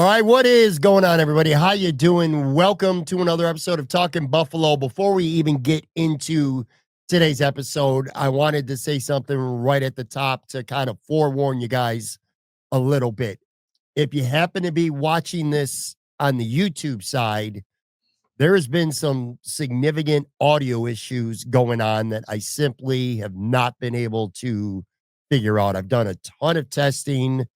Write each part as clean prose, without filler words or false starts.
All right, what is going on, everybody? How you doing? Welcome to another episode of Talking Buffalo. Before we even get into today's episode, I wanted to say something right at the top to kind of forewarn you guys a little bit. If you happen to be watching this on the YouTube side, there has been some significant audio issues going on that I simply have not been able to figure out. I've done a ton of testing,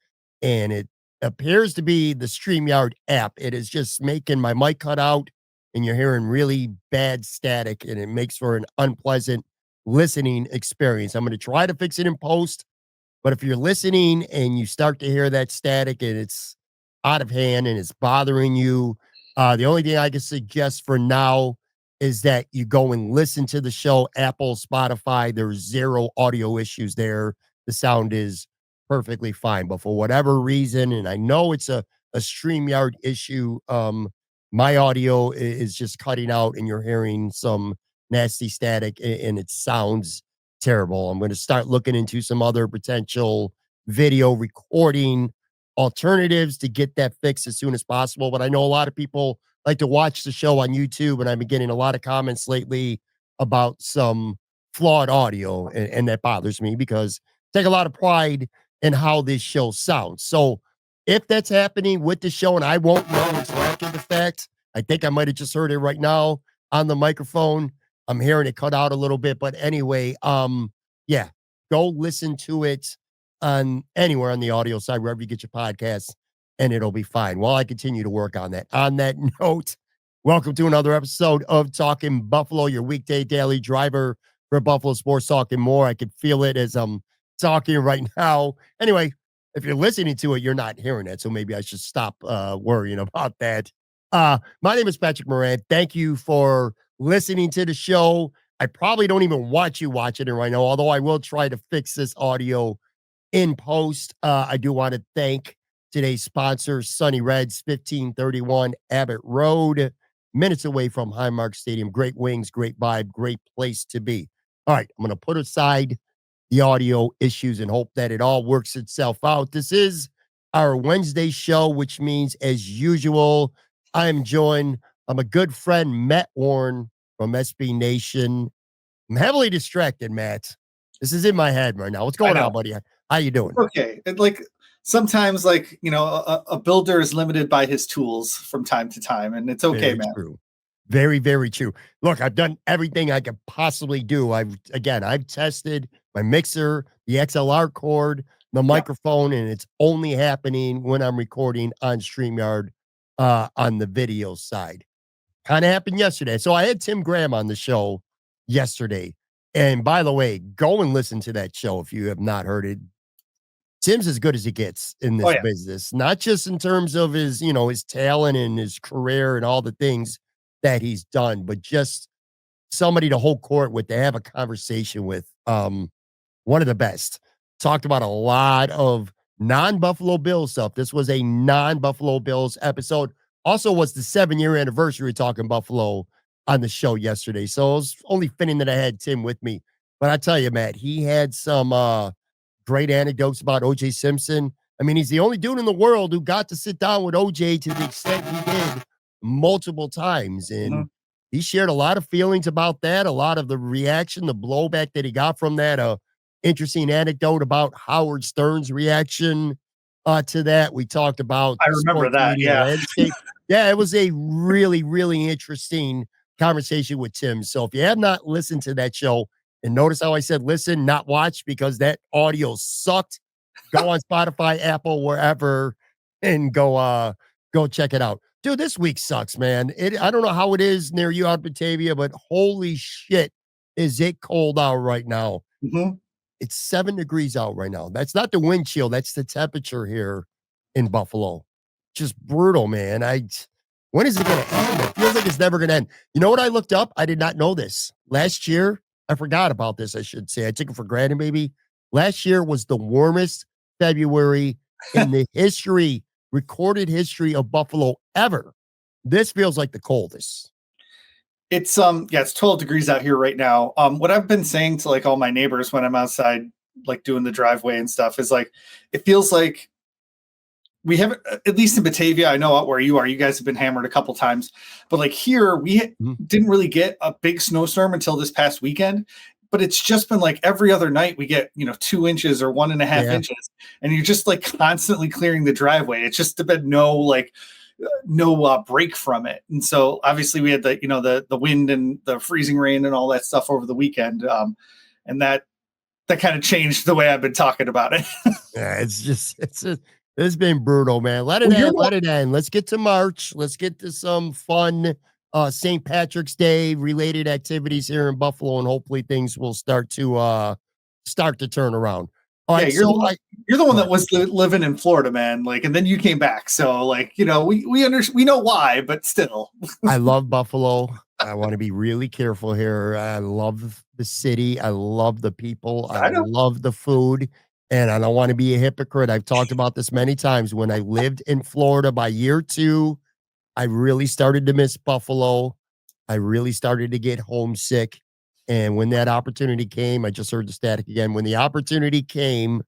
and it appears to be the StreamYard app. It is just making my mic cut out, and you're hearing really bad static, and it makes for an unpleasant listening experience. I'm going to try to fix it in post, but if you're listening and you start to hear that static and it's out of hand and it's bothering you, the only thing I can suggest for now is that you go and listen to the show. Apple, Spotify, there's zero audio issues there. The sound is perfectly fine. But for whatever reason, and I know it's a StreamYard issue, my audio is just cutting out and you're hearing some nasty static and it sounds terrible. I'm going to start looking into some other potential video recording alternatives to get that fixed as soon as possible. But I know a lot of people like to watch the show on YouTube, and I've been getting a lot of comments lately about some flawed audio, and that bothers me because I take a lot of pride in how this show sounds. So if that's happening with the show, and I won't know until after the fact, I think I might have just heard it right now on the microphone. I'm hearing it cut out a little bit, but anyway, yeah, go listen to it on anywhere on the audio side, wherever you get your podcasts, and it'll be fine while I continue to work on that. On that note, welcome to another episode of Talking Buffalo, your weekday daily driver for Buffalo sports talk and more. I can feel it as I'm talking right now. Anyway, if you're listening to it, you're not hearing it, so maybe I should stop worrying about that. My name is Patrick Moran. Thank you for listening to the show. I probably don't even want you watching it right now, although I will try to fix this audio in post. I do want to thank today's sponsor, Sunny Reds, 1531 Abbott Road, minutes away from Highmark Stadium. Great wings, great vibe, great place to be. All right, I'm going to put aside the audio issues and hope that it all works itself out. This is our Wednesday show, which means, as usual, I'm joined by my good friend, Matt Warren from SB Nation. I'm heavily distracted, Matt. This is in my head right now. What's going on, buddy? How you doing? Okay. Sometimes a builder is limited by his tools from time to time, and it's okay, Very man. True. Very, very true. Look, I've done everything I could possibly do. I've tested my mixer, the XLR cord, the microphone, and it's only happening when I'm recording on StreamYard on the video side. Kind of happened yesterday. So I had Tim Graham on the show yesterday. And by the way, go and listen to that show if you have not heard it. Tim's as good as he gets in this business, not just in terms of his, his talent and his career and all the things that he's done, but just somebody to hold court with, to have a conversation with. One of the best. Talked about a lot of non-Buffalo Bills stuff. This was a non-Buffalo Bills episode. Also was the 7-year anniversary of Talking Buffalo on the show yesterday. So it was only fitting that I had Tim with me. But I tell you, Matt, he had some great anecdotes about O.J. Simpson. I mean, he's the only dude in the world who got to sit down with O.J. to the extent he did multiple times. And he shared a lot of feelings about that, a lot of the reaction, the blowback that he got from that. Interesting anecdote about Howard Stern's reaction to that. We talked about I remember that. Landscape. Yeah, it was a really, really interesting conversation with Tim. So if you have not listened to that show, and notice how I said listen, not watch, because that audio sucked, go on Spotify, Apple, wherever, and go check it out. Dude, this week sucks, man. I don't know how it is near you out in Batavia, but holy shit, is it cold out right now. It's 7 degrees out right now. That's not the wind chill. That's the temperature here in Buffalo. Just brutal, man. When is it going to end? It feels like it's never going to end. You know what I looked up? I did not know this. Last year, I forgot about this, I should say. I took it for granted, maybe. Last year was the warmest February in the recorded history of Buffalo ever. This feels like the coldest. It's it's 12 degrees out here right now. What I've been saying to all my neighbors when I'm outside doing the driveway and stuff is it feels like we haven't, at least in Batavia, I know where you are, you guys have been hammered a couple times, but like here, Mhm. didn't really get a big snowstorm until this past weekend. But it's just been like every other night we get, 2 inches or 1.5 inches, and you're just like constantly clearing the driveway. It's just been no break from it. And so obviously we had the wind and the freezing rain and all that stuff over the weekend. And that kind of changed the way I've been talking about it. Yeah, it's been brutal, man. Let it Well, you're end, the one, let it end. Let's get to March. Let's get to some fun St. Patrick's Day related activities here in Buffalo, and hopefully things will start to turn around. All yeah, right, so you're the one go that ahead. was living in Florida, man. Like, and then you came back. So like, we know why, but still. I love Buffalo. I want to be really careful here. I love the city. I love the people. I I know. love the food. And I don't want to be a hypocrite. I've talked about this many times. When I lived in Florida by year 2, I really started to miss Buffalo. I really started to get homesick. And when that opportunity came, I just heard the static again. When the opportunity came,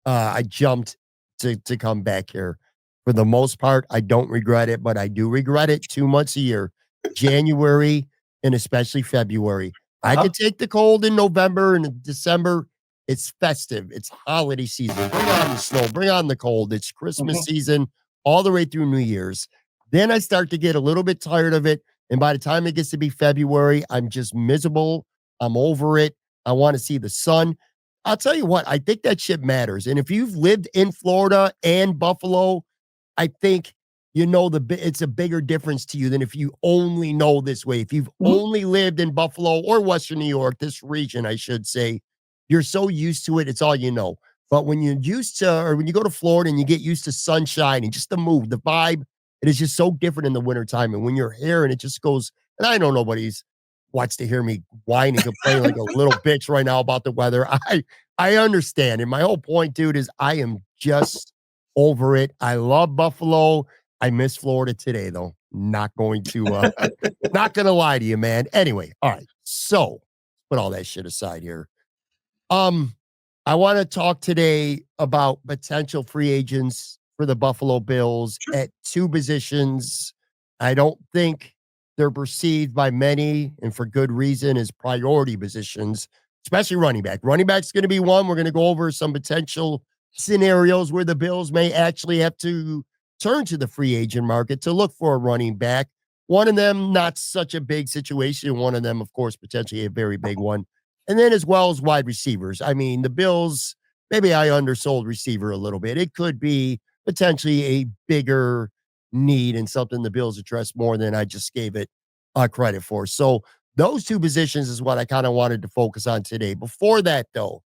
I jumped to come back here. For the most part, I don't regret it, but I do regret it 2 months a year, January and especially February. I Uh-huh. could take the cold in November and in December. It's festive. It's holiday season. Bring on the snow. Bring on the cold. It's Christmas Mhm. season all the way through New Year's. Then I start to get a little bit tired of it. And by the time it gets to be February, I'm just miserable. I'm over it. I want to see the sun. I'll tell you what, I think that shit matters. And if you've lived in Florida and Buffalo, I think it's a bigger difference to you than if you only know this way. If you've Mhm. only lived in Buffalo or Western New York, this region, I should say, you're so used to it, it's all you know. But when you're used to, or when you go to Florida and you get used to sunshine and just the mood, the vibe, it is just so different in the wintertime. And when you're here and it just goes, and I know nobody's wants to hear me whine and complain like a little bitch right now about the weather. I understand. And my whole point, dude, is I am just over it. I love Buffalo. I miss Florida today, though. Not going to not gonna lie to you, man. Anyway, all right. So put all that shit aside here. Um, I want to talk today about potential free agents for the Buffalo Bills Sure. at 2 positions. I don't think they're perceived by many, and for good reason, as priority positions, especially running back. Running back's going to be one. We're going to go over some potential scenarios where the Bills may actually have to turn to the free agent market to look for a running back. One of them, not such a big situation. One of them, of course, potentially a very big one, and then as well as wide receivers. I mean, the Bills, maybe I undersold receiver a little bit. It could be potentially a bigger need and something the Bills address more than I just gave it credit for. So those 2 positions is what I kind of wanted to focus on today. Before that, though,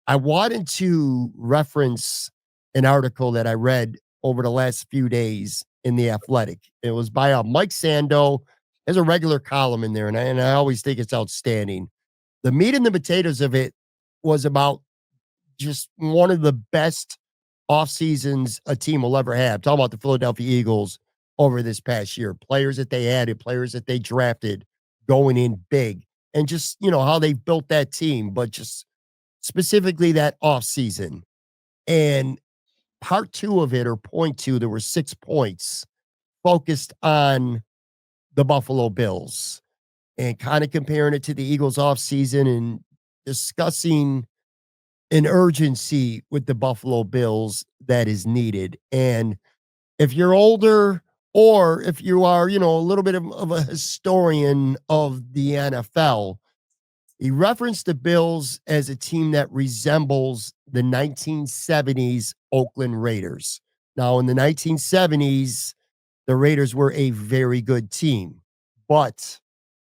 I wanted to reference an article that I read over the last few days in The Athletic. It was by Mike Sando. There's a regular column in there, and I always think it's outstanding. The meat and the potatoes of it was about just one of the best off seasons a team will ever have. Talking about the Philadelphia Eagles over this past year, players that they added, players that they drafted going in big, and just, how they built that team, but just specifically that off season. And part 2 of it, or point 2, there were 6 points focused on the Buffalo Bills and kind of comparing it to the Eagles offseason and discussing an urgency with the Buffalo Bills that is needed. And if you're older, or if you are, a little bit of a historian of the NFL, he referenced the Bills as a team that resembles the 1970s Oakland Raiders. Now, in the 1970s, the Raiders were a very good team, but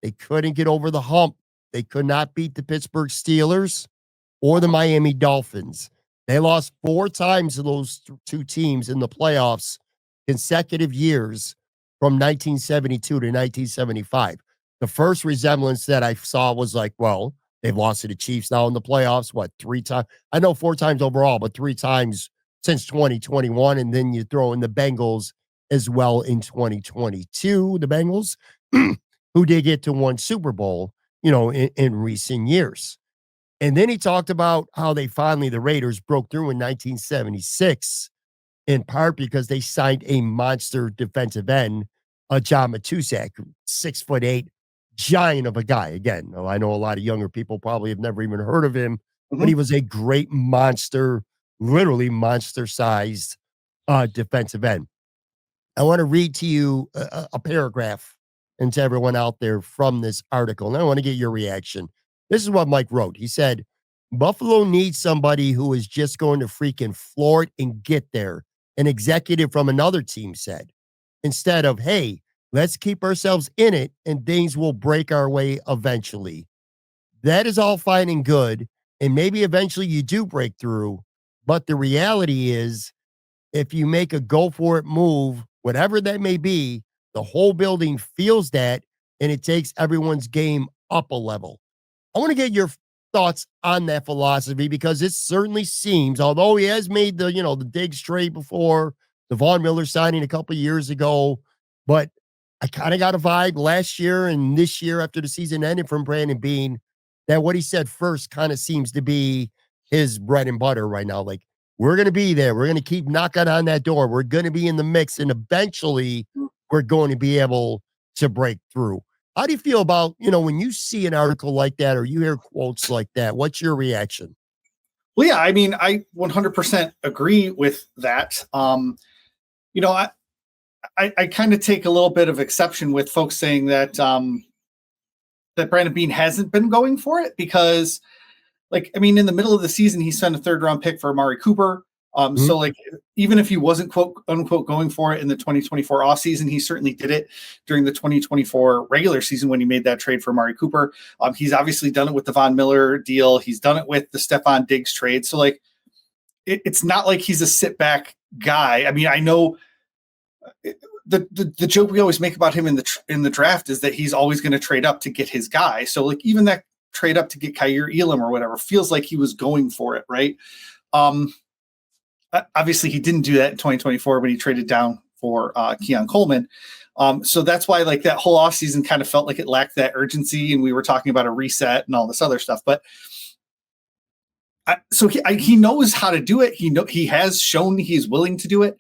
they couldn't get over the hump. They could not beat the Pittsburgh Steelers or the Uh-huh. Miami Dolphins. They lost 4 times to those 2 teams in the playoffs consecutive years from 1972 to 1975. The first resemblance that I saw was like, well, they've lost to the Chiefs now in the playoffs, what, 3 times? I know 4 times overall, but 3 times since 2021. And then you throw in the Bengals as well in 2022, the Bengals, who did get to 1 Super Bowl, in recent years. And then he talked about how the Raiders broke through in 1976 in part because they signed a monster defensive end, John Matusak, 6'8", giant of a guy. Again, I know a lot of younger people probably have never even heard of him, but he Mhm. was a great monster, literally monster-sized defensive end. I want to read to you a paragraph and to everyone out there from this article, and I want to get your reaction. This is what Mike wrote. He said, Buffalo needs somebody who is just going to freaking floor it and get there. An executive from another team said, instead of, hey, let's keep ourselves in it and things will break our way eventually. That is all fine and good. And maybe eventually you do break through. But the reality is, if you make a go for it move, whatever that may be, the whole building feels that and it takes everyone's game up a level. I want to get your thoughts on that philosophy because it certainly seems, although he has made the Diggs trade before, the Von Miller signing a couple years ago, but I kind of got a vibe last year and this year after the season ended from Brandon Beane that what he said first kind of seems to be his bread and butter right now. Like, we're going to be there. We're going to keep knocking on that door. We're going to be in the mix, and eventually we're going to be able to break through. How do you feel about, when you see an article like that or you hear quotes like that? What's your reaction? Well, yeah, I mean, I 100% agree with that. You know, I kind of take a little bit of exception with folks saying that that Brandon Beane hasn't been going for it because, like, I mean, in the middle of the season, he sent a third round pick for Amari Cooper. Mhm. So, like, even if he wasn't quote unquote going for it in the 2024 offseason, he certainly did it during the 2024 regular season when he made that trade for Amari Cooper. He's obviously done it with the Von Miller deal. He's done it with the Stephon Diggs trade. So, like, it's not like he's a sit back guy. I mean, I know the joke we always make about him in the draft is that he's always going to trade up to get his guy. So, like, even that trade up to get Kyer Elam or whatever feels like he was going for it, right? Um, Obviously, he didn't do that in 2024 when he traded down for Keon Coleman. So that's why, like, that whole offseason kind of felt like it lacked that urgency, and we were talking about a reset and all this other stuff. But he knows how to do it. He has shown he's willing to do it.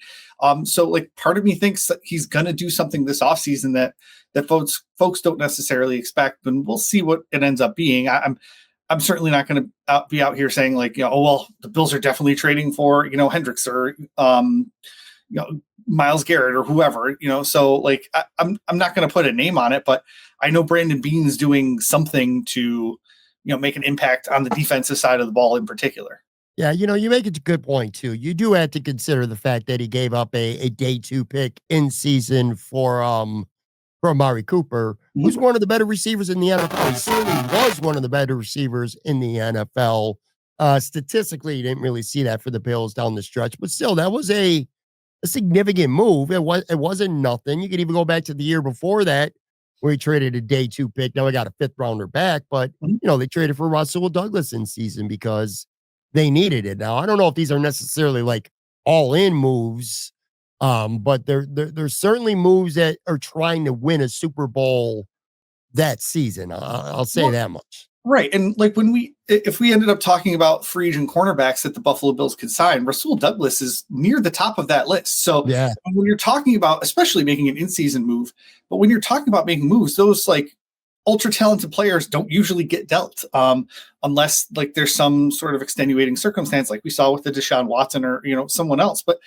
So, like, part of me thinks that he's gonna do something this offseason that folks don't necessarily expect, and we'll see what it ends up being. I'm certainly not going to be out here saying, like, oh well, the Bills are definitely trading for Hendricks or Myles Garrett or whoever. So, like, I'm not going to put a name on it, but I know Brandon Beane's doing something to make an impact on the defensive side of the ball in particular. Yeah, you make a good point too. You do have to consider the fact that he gave up a day two pick in season for Amari Cooper, who's Mhm. one of the better receivers in the NFL. He certainly was one of the better receivers in the NFL. Statistically, you didn't really see that for the Bills down the stretch, but still, that was a significant move. It wasn't nothing. You could even go back to the year before that, where he traded a day two pick. Now he got a fifth rounder back, but Mhm. they traded for Russell Douglas in season because they needed it. Now I don't know if these are necessarily like all in moves, but there's certainly moves that are trying to win a Super Bowl that season. I'll say Well, that much. right. And, like, if we ended up talking about free agent cornerbacks that the Buffalo Bills could sign, Rasul Douglas is near the top of that list. So Yeah, when you're talking about, especially making an in-season move, but when you're talking about making moves, those, like, ultra talented players don't usually get dealt, unless, like, there's some sort of extenuating circumstance, like we saw with the Deshaun Watson or someone else. But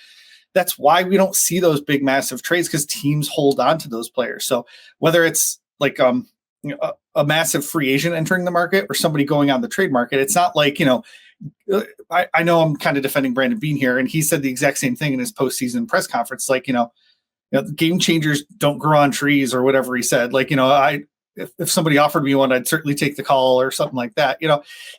that's why we don't see those big massive trades, because teams hold on to those players. So whether it's like a massive free agent entering the market or somebody going on the trade market, it's not like I know I'm kind of defending Brandon Beane here, and he said the exact same thing in his postseason press conference. Like, game changers don't grow on trees or whatever he said. Like, if somebody offered me one, I'd certainly take the call or something like that.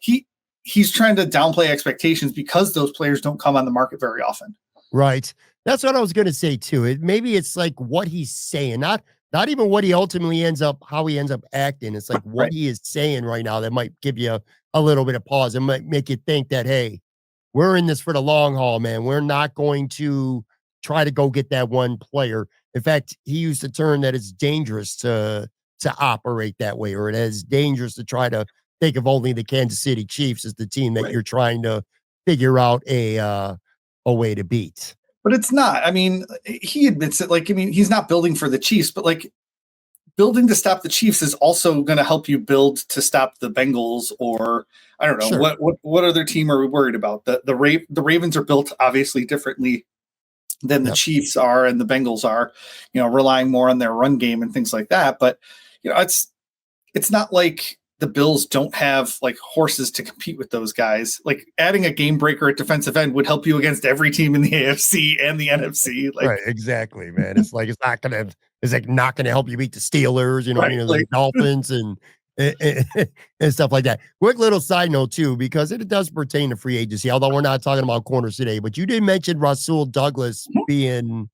He he's trying to downplay expectations because those players don't come on the market very often. right. That's what I was gonna say too. Maybe it's like what he's saying, not even what he ultimately how he ends up acting. It's like what Right. he is saying right now that might give you a little bit of pause and might make you think that, hey, we're in this for the long haul, man. We're not going to try to go get that one player. In fact, he used the term that it's dangerous to operate that way, or it is dangerous to try to think of only the Kansas City Chiefs as the team that Right. you're trying to figure out a way to beat. But it's not. I mean, he admits it. Like, I mean, he's not building for the Chiefs, but like building to stop the Chiefs is also going to help you build to stop the Bengals, or I don't know Sure. what other team are we worried about? The Ravens are built obviously differently than the Chiefs are and the Bengals are, relying more on their run game and things like that. But it's not like the Bills don't have like horses to compete with those guys. Like adding a game breaker at defensive end would help you against every team in the AFC and the NFC. Like, right, exactly, man. It's like it's like not gonna help you beat the Steelers, right, the Dolphins and, and stuff like that. Quick little side note too, because it does pertain to free agency, although we're not talking about corners today, but you did mention Rasul Douglas being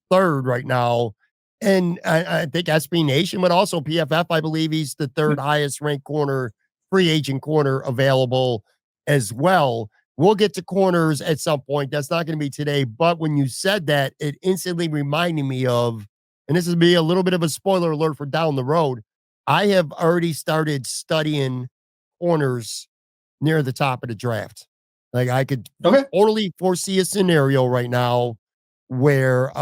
third right now. And I think SB Nation, but also PFF, I believe he's the third highest ranked corner, free agent corner available as well. We'll get to corners at some point. That's not going to be today. But when you said that, it instantly reminded me of, and this is be a little bit of a spoiler alert for down the road. I have already started studying corners near the top of the draft. Like I could totally foresee a scenario right now where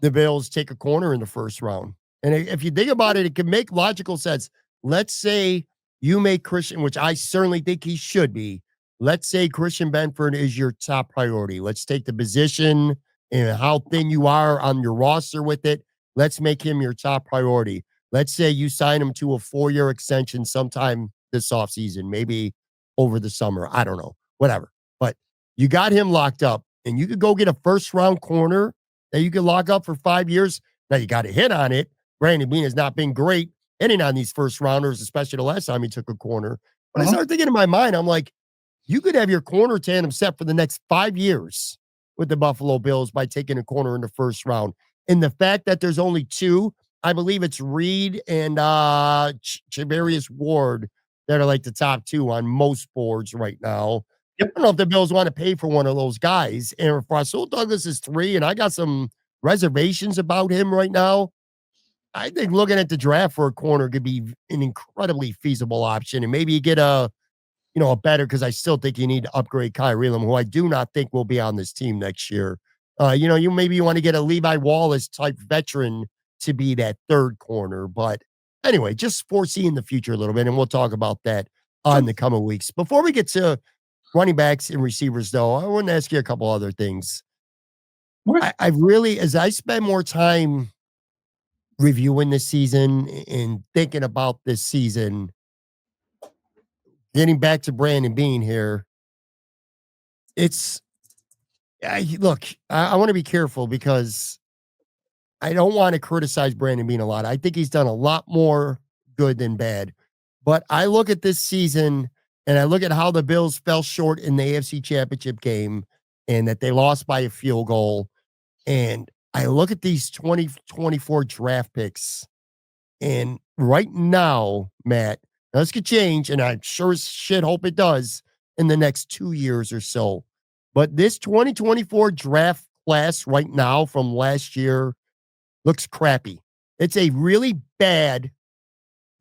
the Bills take a corner in the first round. And if you think about it, it can make logical sense. Let's say you make Christian, which I certainly think he should be. Let's say Christian Benford is your top priority. Let's take the position and how thin you are on your roster with it. Let's make him your top priority. Let's say you sign him to a 4-year extension sometime this offseason, maybe over the summer. I don't know, whatever. But you got him locked up and you could go get a first round corner that you can lock up for 5 years. Now you got to hit on it. Brandon Beane has not been great hitting on these first rounders, especially the last time he took a corner. But I started thinking in my mind, I'm like, you could have your corner tandem set for the next 5 years with the Buffalo Bills by taking a corner in the first round. And the fact that there's only two, I believe it's Reed and Chavarius Ward that are like the top two on most boards right now. Yep. I don't know if the Bills want to pay for one of those guys. And if Rasul Douglas is 3, and I got some reservations about him right now, I think looking at the draft for a corner could be an incredibly feasible option. And maybe you get a better, because I still think you need to upgrade Kyrie Elam, who I do not think will be on this team next year. You want to get a Levi Wallace type veteran to be that third corner. But anyway, just foreseeing the future a little bit, and we'll talk about that on the coming weeks. Before we get to running backs and receivers, though, I want to ask you a couple other things. I really, as I spend more time reviewing this season and thinking about this season, getting back to Brandon Beane here, look, I want to be careful because I don't want to criticize Brandon Beane a lot. I think he's done a lot more good than bad. But I look at this season and I look at how the Bills fell short in the AFC Championship game and that they lost by a field goal. And I look at these 2024 draft picks. And right now, Matt, this could change, and I'm sure as shit hope it does in the next 2 years or so. But this 2024 draft class right now from last year looks crappy. It's a really bad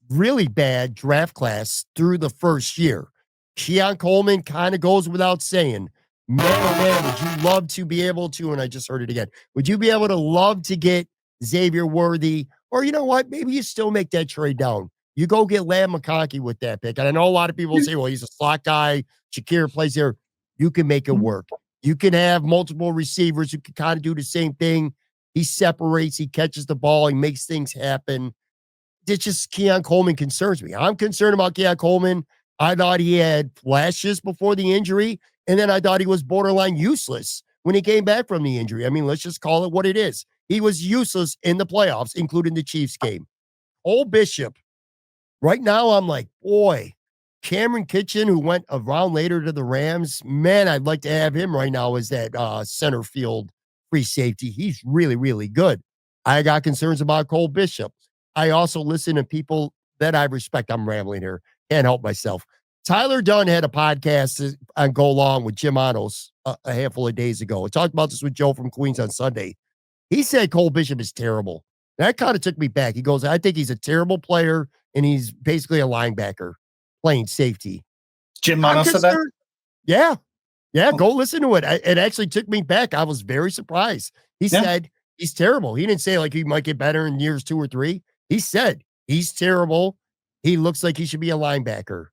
draft class through the first year. Keon Coleman kind of goes without saying. Man, oh man, would you love to be able to, and I just heard it again, would you be able to love to get Xavier Worthy? Or you know what? Maybe you still make that trade down. You go get Lamb McConkey with that pick. And I know a lot of people say, well, he's a slot guy. Shakir plays there. You can make it work. You can have multiple receivers who can kind of do the same thing. He separates, he catches the ball, he makes things happen. It's just Keon Coleman concerns me. I'm concerned about Keon Coleman. I thought he had flashes before the injury, and then I thought he was borderline useless when he came back from the injury. I mean, let's just call it what it is. He was useless in the playoffs, including the Chiefs game. Old Bishop. Right now, I'm like, boy, Cameron Kitchen, who went a round later to the Rams, man, I'd like to have him right now as that center field free safety. He's really, really good. I got concerns about Cole Bishop. I also listen to people that I respect. I'm rambling here. Can't help myself. Tyler Dunn had a podcast on Go Long with Jim Anos a handful of days ago. I talked about this with Joe from Queens on Sunday. He said Cole Bishop is terrible. That kind of took me back. He goes, I think he's a terrible player, and he's basically a linebacker playing safety. Jim Manos said that? Yeah. Yeah, go listen to it. It actually took me back. I was very surprised. He Yeah. said he's terrible. He didn't say like he might get better in years 2 or 3. He said he's terrible. He looks like he should be a linebacker.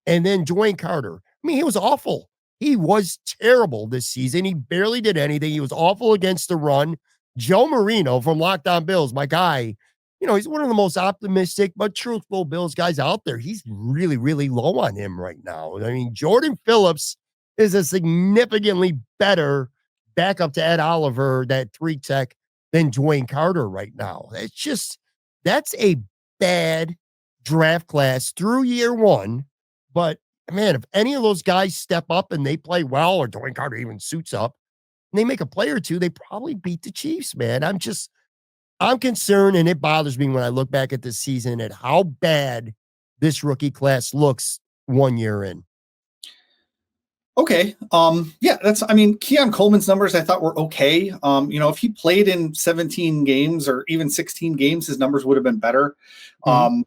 And then Dwayne Carter. I mean, he was awful. He was terrible this season. He barely did anything. He was awful against the run. Joe Marino from Lockdown Bills, my guy, he's one of the most optimistic but truthful Bills guys out there. He's really, really low on him right now. I mean, Jordan Phillips is a significantly better backup to Ed Oliver, that 3 tech, than Dwayne Carter right now. That's a bad draft class through year 1. But man, if any of those guys step up and they play well, or Dwayne Carter even suits up and they make a play or two, they probably beat the Chiefs, man. I'm concerned, and it bothers me when I look back at this season at how bad this rookie class looks 1 year in. Okay. Yeah, I mean, Keon Coleman's numbers I thought were okay. If he played in 17 games or even 16 games, his numbers would have been better. Mhm.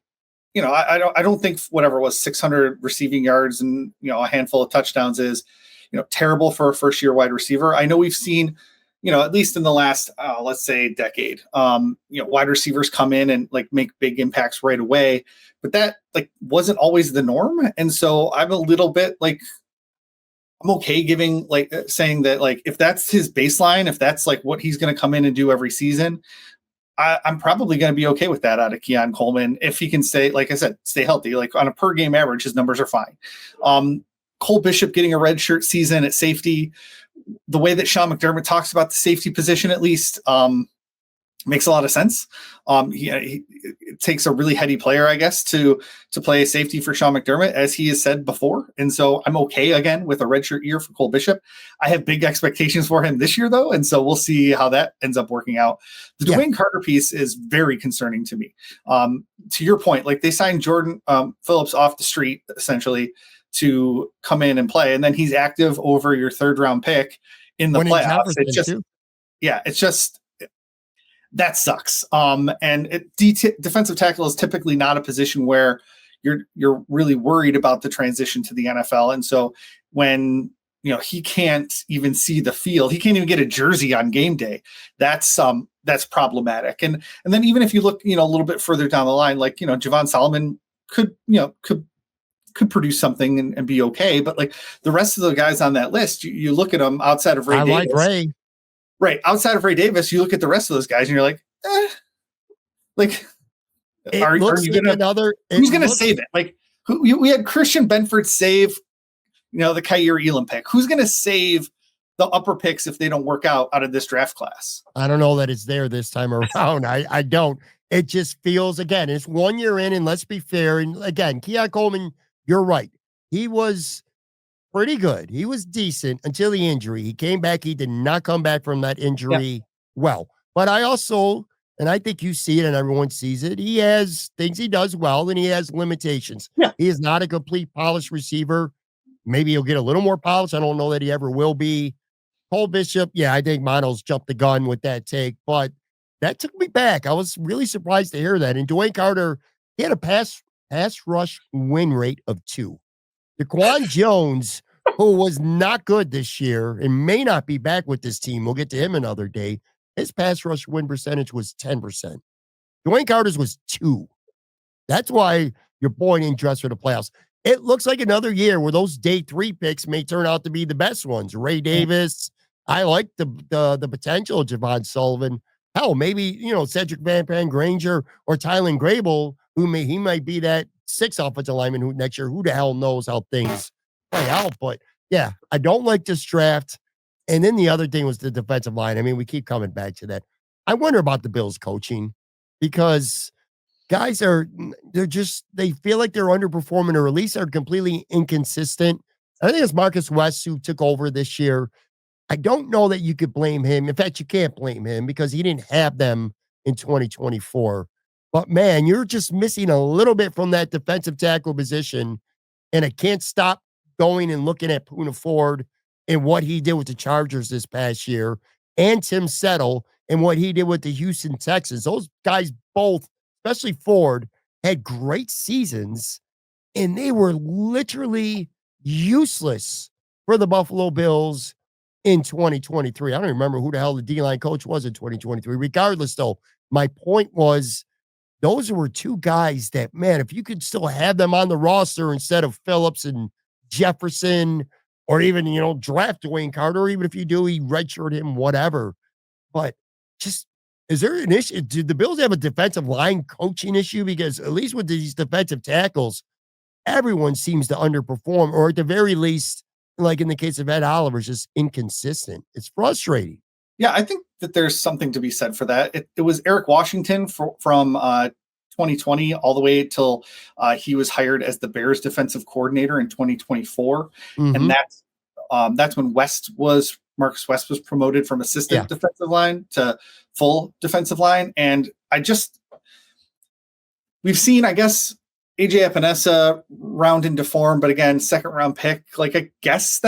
I don't think whatever was 600 receiving yards and, a handful of touchdowns is, terrible for a first year wide receiver. I know we've seen, at least in the last, let's say decade, wide receivers come in and like make big impacts right away, but that like wasn't always the norm. And so I'm a little bit like, I'm okay giving like saying that like if that's his baseline, if that's like what he's going to come in and do every season, I'm probably going to be okay with that out of Keon Coleman if he can stay, like I said, stay healthy. Like on a per game average, his numbers are fine. Cole Bishop getting a red shirt season at safety, the way that Sean McDermott talks about the safety position, at least, makes a lot of sense. It takes a really heady player, I guess, to play a safety for Sean McDermott, as he has said before. And so I'm okay again with a redshirt year for Cole Bishop. I have big expectations for him this year, though, and so we'll see how that ends up working out. The Dwayne Carter piece is very concerning to me. To your point, like they signed Jordan Phillips off the street essentially to come in and play, and then he's active over your 3rd round pick in the playoffs. It's just that sucks. And defensive tackle is typically not a position where you're really worried about the transition to the NFL. And so when he can't even see the field, he can't even get a jersey on game day. That's problematic. And then even if you look a little bit further down the line, like Javon Solomon could produce something and be okay, but like the rest of the guys on that list, you look at them outside of Ray Davis. Like Ray. Right. Outside of Ray Davis, you look at the rest of those guys and you're like, like, are you gonna, who's going to save it? Like we had Christian Benford save, the Kaiir Elam pick. Who's going to save the upper picks if they don't work out of this draft class? I don't know that it's there this time around. I don't. It just feels, again, it's 1 year in, and let's be fair. And again, Keon Coleman, you're right. He was pretty good. He was decent until the injury. He came back. He did not come back from that injury well. But I also, and I think you see it and everyone sees it, he has things he does well and he has limitations. Yeah. He is not a complete polished receiver. Maybe he'll get a little more polish. I don't know that he ever will be. Cole Bishop, I think Mono's jumped the gun with that take, but that took me back. I was really surprised to hear that. And Dwayne Carter, he had a pass rush win rate of 2. Daquan Jones, who was not good this year and may not be back with this team, we'll get to him another day, his pass rush win percentage was 10%. Dwayne Carter's was 2. That's why your boy didn't dress for the playoffs. It looks like another year where those day 3 picks may turn out to be the best ones. Ray Davis, I like the potential of Javon Sullivan. Hell, maybe, Cedric Van Granger or Tylen Grable, he might be that 6 offensive lineman who next year, who the hell knows how things play out. But yeah, I don't like this draft. And then the other thing was the defensive line. I mean, we keep coming back to that. I wonder about the Bills coaching because guys they feel like they're underperforming or at least are completely inconsistent. I think it's Marcus West who took over this year. I don't know that you could blame him. In fact, you can't blame him because he didn't have them in 2024. But man, you're just missing a little bit from that defensive tackle position. And I can't stop going and looking at Poona Ford and what he did with the Chargers this past year, and Tim Settle and what he did with the Houston Texans. Those guys both, especially Ford, had great seasons, and they were literally useless for the Buffalo Bills in 2023. I don't remember who the hell the D-line coach was in 2023. Regardless, though, my point was those were two guys that, man, if you could still have them on the roster instead of Phillips and Jefferson, or even, draft Dwayne Carter, or even if you do, he redshirt him, whatever. But just, is there an issue? Do the Bills have a defensive line coaching issue? Because at least with these defensive tackles, everyone seems to underperform, or at the very least, like in the case of Ed Oliver, just inconsistent. It's frustrating. Yeah, I think that there's something to be said for that. It was Eric Washington from 2020 all the way till he was hired as the Bears defensive coordinator in 2024, and Mm-hmm. that's when Marcus West was promoted from assistant Yeah. defensive line to full defensive line, and we've seen, I guess, AJ Epinesa round into form, but again, second round pick. Like, I guess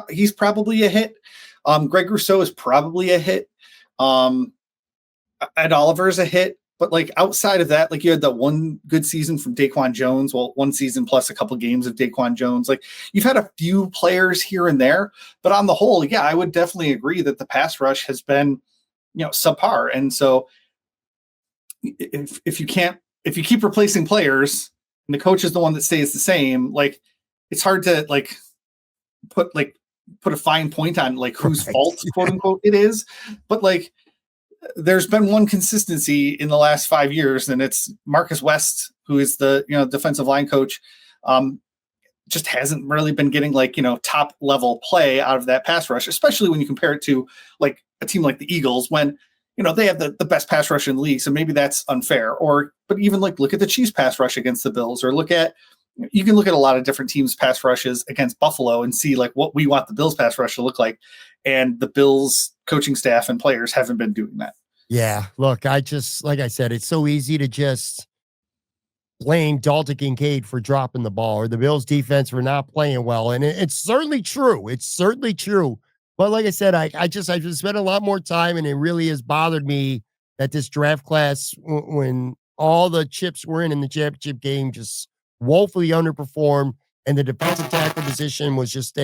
he's probably a hit. Greg Rousseau is probably a hit. Ed Oliver is a hit. But like outside of that, like you had that one good season from Daquan Jones. Well, one season plus a couple games of Daquan Jones. Like you've had a few players here and there, but on the whole, yeah, I would definitely agree that the pass rush has been, subpar. And so if you keep replacing players and the coach is the one that stays the same, like it's hard to put a fine point on like whose fault, quote unquote, it is. But like there's been one consistency in the last 5 years, and it's Marcus West, who is the defensive line coach. Just hasn't really been getting top level play out of that pass rush, especially when you compare it to like a team like the Eagles when they have the best pass rush in the league. So maybe that's unfair. But even look at the Chiefs pass rush against the Bills, or you can look at a lot of different teams' pass rushes against Buffalo and see like what we want the Bills pass rush to look like. And the Bills coaching staff and players haven't been doing that. Yeah. Look, like I said, it's so easy to just blame Dalton Kincaid for dropping the ball or the Bills defense for not playing well. And it's certainly true. It's certainly true. But like I said, I just spent a lot more time, and it really has bothered me that this draft class, when all the chips were in the championship game, just woefully underperformed. And the defensive tackle position was just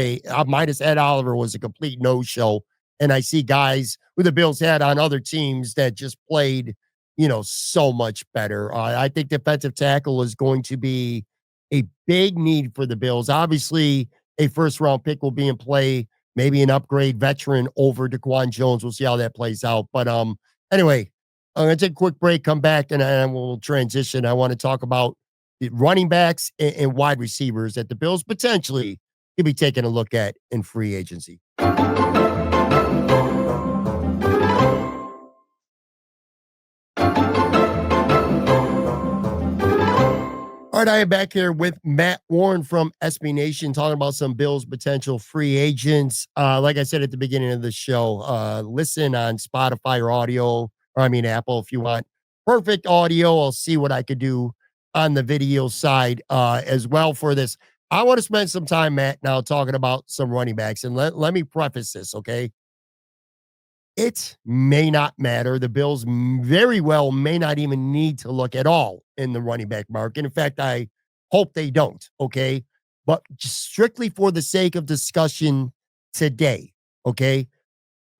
minus Ed Oliver, was a complete no-show. And I see guys who the Bills had on other teams that just played, so much better. I think defensive tackle is going to be a big need for the Bills. Obviously, a first-round pick will be in play, maybe an upgrade veteran over Daquan Jones. We'll see how that plays out. But anyway, I'm going to take a quick break, come back, and we'll transition. I want to talk about the running backs and wide receivers that the Bills potentially could be taking a look at in free agency. All right, I am back here with Matt Warren from SB Nation talking about some Bills potential free agents. Like I said at the beginning of the show, listen on Spotify or Apple if you want perfect audio. I'll see what I could do on the video side as well for this. I want to spend some time, Matt, now talking about some running backs. And let me preface this, okay? It may not matter. The Bills very well may not even need to look at all in the running back market. In fact, I hope they don't, okay? But just strictly for the sake of discussion today, okay?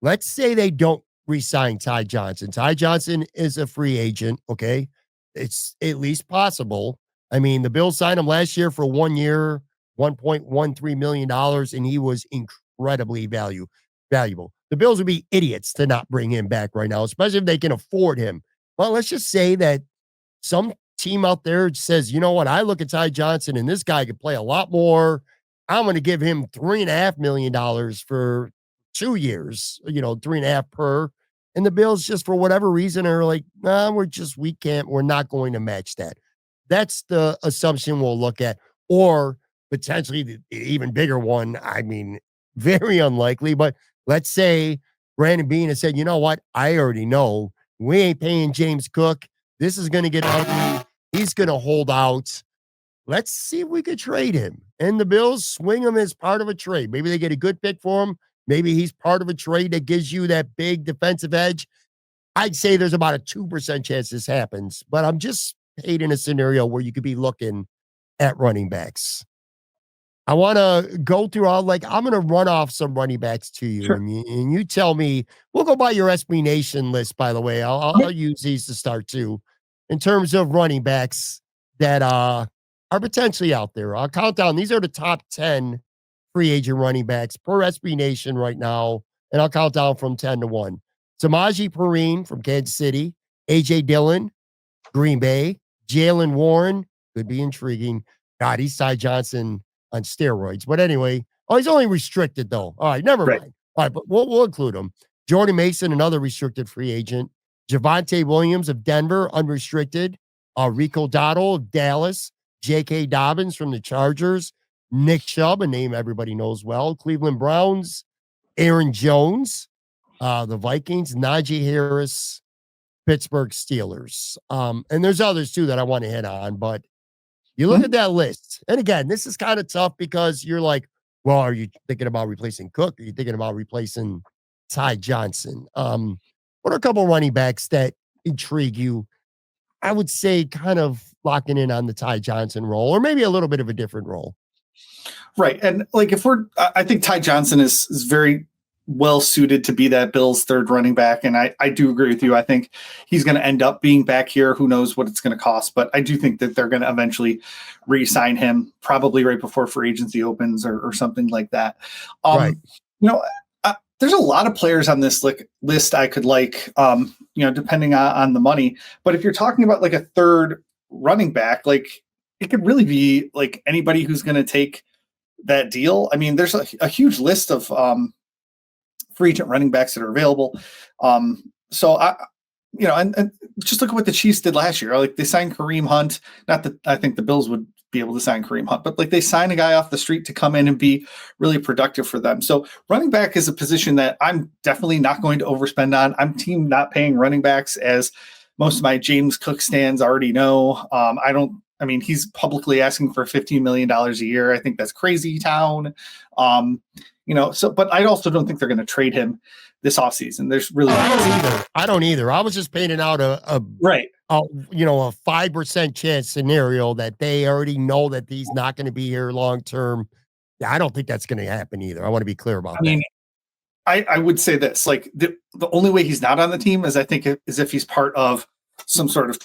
Let's say they don't re-sign Ty Johnson. Ty Johnson is a free agent, okay? It's at least possible. I mean, the Bills signed him last year for 1 year, $1.13 million, and he was incredibly valuable. The Bills would be idiots to not bring him back right now, especially if they can afford him. Well, let's just say that some team out there says, you know what, I look at Ty Johnson and this guy could play a lot more. I'm going to give him $3.5 million for 2 years, 3.5 per. And the Bills just for whatever reason are like, nah, we're not going to match that. That's the assumption we'll look at. Or potentially the even bigger one. I mean, very unlikely, but let's say Brandon Beane has said, you know what? I already know we ain't paying James Cook. This is going to get ugly. He's going to hold out. Let's see if we could trade him. And the Bills swing him as part of a trade. Maybe they get a good pick for him. Maybe he's part of a trade that gives you that big defensive edge. I'd say there's about a 2% chance this happens, but I'm just painting a scenario where you could be looking at running backs. I want to go through all I'm going to run off some running backs to you, Sure. and you tell me. We'll go by your SB Nation list, by the way. I'll use these to start too, in terms of running backs that are potentially out there. I'll count down. These are the top 10 free agent running backs per SB Nation right now, and I'll count down from 10 to 1. Samaje Perine from Kansas City, AJ Dillon, Green Bay, Jalen Warren could be intriguing. God, he's Ty Johnson on steroids. But anyway, he's only restricted though. All right, never Right. mind. All right, but we'll include him. Jordan Mason, another restricted free agent. Javonte Williams of Denver, unrestricted. Rico Dottle of Dallas. J.K. Dobbins from the Chargers. Nick Chubb, a name everybody knows well. Cleveland Browns. Aaron Jones, the Vikings. Najee Harris, Pittsburgh Steelers. And there's others too that I want to hit on, but you look at that list. And again, this is kind of tough because you're like, well, are you thinking about replacing Cook? Are you thinking about replacing Ty Johnson? What are a couple running backs that intrigue you? I would say kind of locking in on the Ty Johnson role, or maybe a little bit of a different role. Right. And like I think Ty Johnson is very well suited to be that Bills third running back. And I do agree with you. I think he's going to end up being back here. Who knows what it's going to cost, but I do think that they're going to eventually re-sign him probably right before free agency opens or something like that. Right. You know, there's a lot of players on this list I could depending on the money. But if you're talking about like a third running back, like it could really be like anybody who's going to take that deal. I mean, there's a huge list of free agent running backs that are available. So and just look at what the Chiefs did last year. Like they signed Kareem Hunt. Not that I think the Bills would be able to sign Kareem Hunt, but like they sign a guy off the street to come in and be really productive for them. So running back is a position that I'm definitely not going to overspend on. I'm team not paying running backs, as most of my James Cook stands already know. He's publicly asking for $15 million a year. I think that's crazy town. But I also don't think they're going to trade him this offseason. There's really I don't either. I was just painting out a 5% chance scenario that they already know that he's not going to be here long term. Yeah, I don't think that's going to happen either. I want to be clear about that. I would say this, like the only way he's not on the team is if he's part of some sort of